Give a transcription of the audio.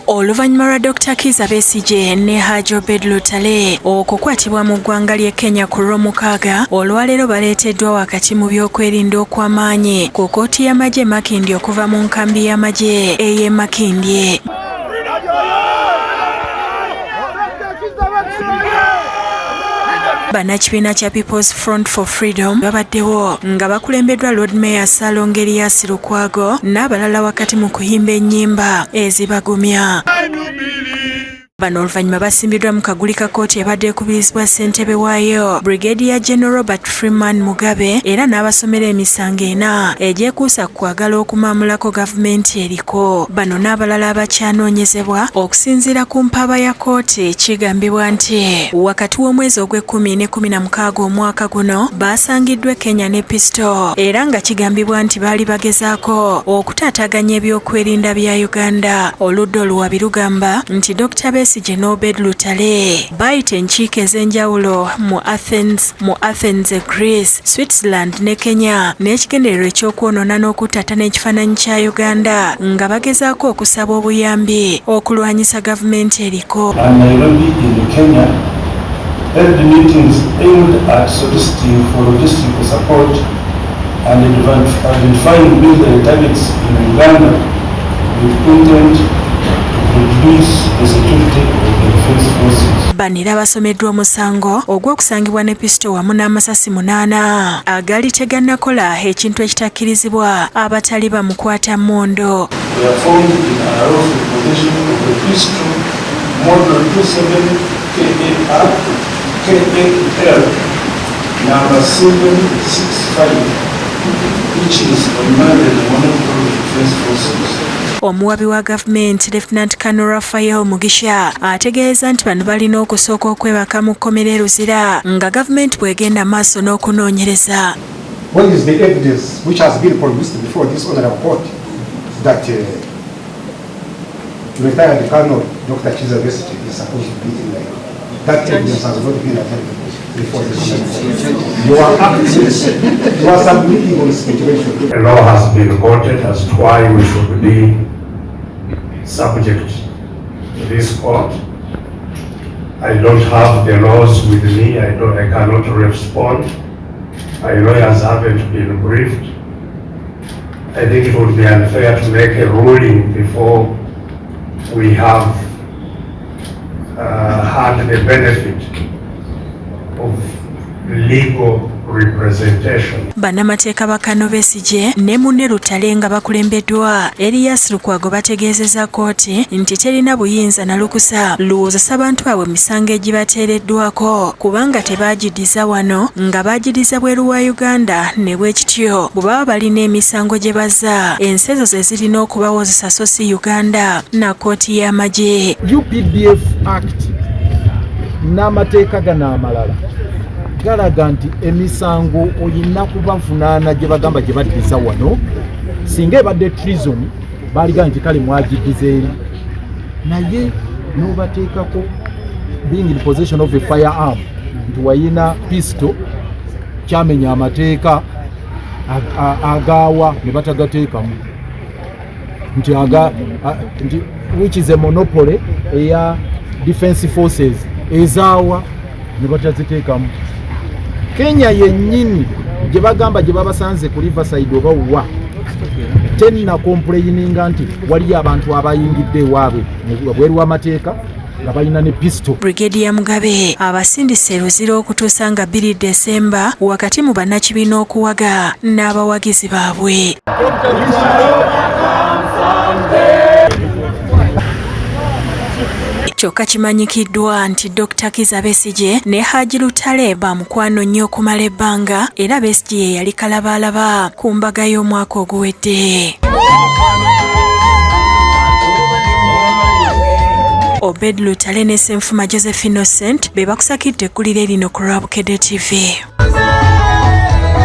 Oluvannyuma lwa Dr. Kizza Besigye ne Hajji Obed Lutale okukwatibwa mu ggwanga ly'e Kenya ku Lwomukaaga, olwaleero baleeteddwa wakati mu by'okwerinda okw'amaanyi ku kkooti y'amagye Makindye okuva mu nkambi y'amagye ey'e Makindye. Bannakibiina kya People's Front for Freedom babaddewo nga bakulembeddwa Lord Mayor Ssalongo Erias Lukwago n'abalala wakati mu kuyimba ennyimba ezibagumya. Bano oluvannyuma basimbiddwa mu kaguli ka kkooti ebadde ekubirizibwa ssentebe waayo Brigadier General Robert Freeman Mugabe era n'abasomera emisango ena egyekuusa ku kwagala okumaamulako gavumenti eriko. Bano n'abalala abakyanoonyezebwa okusinziira ku mpaaba ya kkooti kigambibwa nti wakati w'omwezi ogw'ekkumi n'ekkumi na mukaaga omwaka guno baasangiddwa e Kenya ne pisto era nga kigambibwa nti baali bagezaako okutaataaganya ebyokwerinda bya Uganda. Oludda oluwabi lugamba nti Dr. Besigye ne Obed Lutale bayita enkiiko ez'enjawulo mu Athens, Greece, Switzerland ne Kenya n'ekigendererwa eky'okwonoona n'okuttatta n'ekifaananyi kya Uganda nga bagezaako okusaba obuyambi okulwanyisa gavumenti eriko. Nairobi in Kenya held meetings aimed at soliciting for logistical support and identifying military targets in Uganda with intent to reduce the security of the defense forces. Banira basomeddwa omusango ogw'okusangibwa ne pisto wamu n'amasasi 8 agali tegannakola ekintu ekitakkirizibwa abatali bamukwata mmondo. We are found in unlawful possession of a pistol model 27 KAL number 765, which is commanded in one of the defense forces. Omuwabi wa gavumenti Lieutenant Colonel Raphael Mugisha ategeeza nti bano balina okusooka okwebaka mu kkomera e Luzira nga gavumenti bw'egenda maaso n'okunoonyereza. What is the evidence which has been produced before this honorable court that retired Colonel Dr. Kizza Besigye is supposed to be in there? That evidence has not been attended before this honorable court. You are submitting on speculation. A law has been quoted as to why we should be subject to this court. I don't have the laws with me. I cannot respond. My lawyers haven't been briefed. I think it would be unfair to make a ruling before we have had the benefit of legal representation. Bannamateeka ba Kano Besigye ne munne Lutale nga bakulembeddwa Erias Lukwago bategeezezza kkooti nti terina buyinza na lukusa luwozesa abantu baabwe misango egibateereddwako kubanga tebaagidiza wano nga baagidiza bweru wa Uganda ne bwe kityo bwe baba balina emisango gye bazza ensi ezo ze zirina okubawozesa so si Uganda na kkooti y'amagye. UPDF Act n'amateeka gano amalala galaga nti emisango oyina kubavunaana gye bagamba gye baddiza wano singa ebadde treason baaliga nti kale mwagidiza eri naye n'obateekako being in possession of a firearm nti wayina pistol kyamenya amateeka agaawa ne batagateekamu nti which is a monopoly eya defense forces ezaawa ne bataziteekamu. Kenya yennyini gye bagamba gye babasanze ku Riverside oba wa tenna complaininga nti waliyo abantu abayingidde ewaabwe bweru w'amateeka nga balina ne pisto. Brigadier Mugabe abasindise Luzira okutuusa nga 2 Desemba wakati mu bannakibiina okuwaga n'abawagizi baabwe. Kyokka kimanyikiddwa nti Dr. Kizza Besigye ne Hajji Lutale bamukwano nnyo okumala ebbanga era Besigye ye yali kalabaalaba ku mbaga y'omwaka oguwedde. Obed Lutale ne Ssenfuma Joseph Innocent be bakusakidde eggulire lino ku Lwabukedde TV.